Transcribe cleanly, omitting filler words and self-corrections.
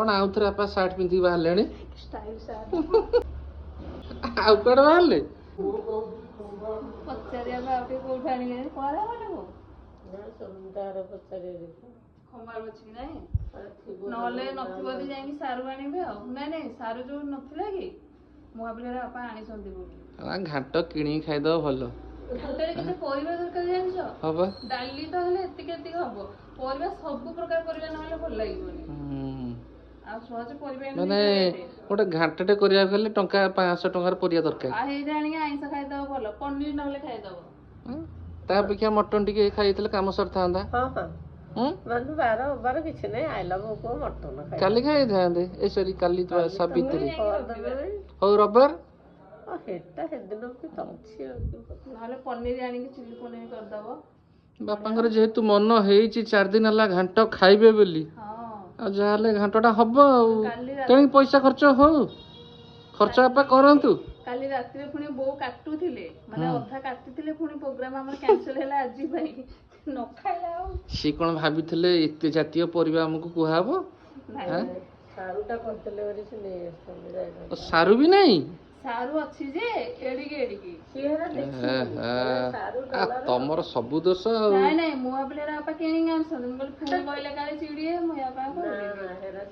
कौन आउ थे आप सार्ट पिंधि बाहर स्टाइल सार्ट आउ कड़े बाहर पचारिया बाटे कोठ आनी कोरा वाले को ना सुंदर पचारे खमार बची नहीं नले नथिबदी जाई सारू आनिबे नहीं नहीं सारू जो नथिला कि मु भाबिले आपा आनी संदी बोली घाट किणी खाइदो भलो घाटरे केते परिबा दरकार जानछो हबा डाली तो हले एतिक एतिक हबो परिबा सब प्रकार परिबा नहले भल लागिबोनी आ सहज परिबा माने गोटे घाटटे करिया गले टंका 500 टंकार परिया दरकार आ हे जानी आइंस खाइदो भलो पनीर नहले खाइदो ता अपेक्षा मटन टिके खाइतले काम सरथांदा हाँ हाँ मन बार बार किछ नहीं आइला को मटन खाइ काली खाइ थांदे ए सॉरी काली तो साबित्री हो रबर हेटा हेदिन की तछि नहले पनीर आनी के चिली पनीर कर दबो बापांकर जेहेतु मन हेइची 4 दिन हला घांट खाइबे बोली हां आ जाले घांटटा हबो तेणी पैसा खर्च हो खर्च आपा करंतु काली रात रे पुनी बो काटुथिले माने अधा काटिथिले पुनी प्रोग्राम हमर कैंसिल हैला आजी भाई न खाइला सी कोन भाबिथिले एते जातीय परिबा हमकु कुहाबो नहीं सारूटा करतले ओरी से नहीं जाय सारू भी नहीं सारू अछि जे एडिकी सिहरा देखि सारू आ तमर सब दोष नहीं नहीं मुआ प्लेयर आपा केनी गान सन मुगल फोन कहले काले चिड़ी है मुया पा हेरा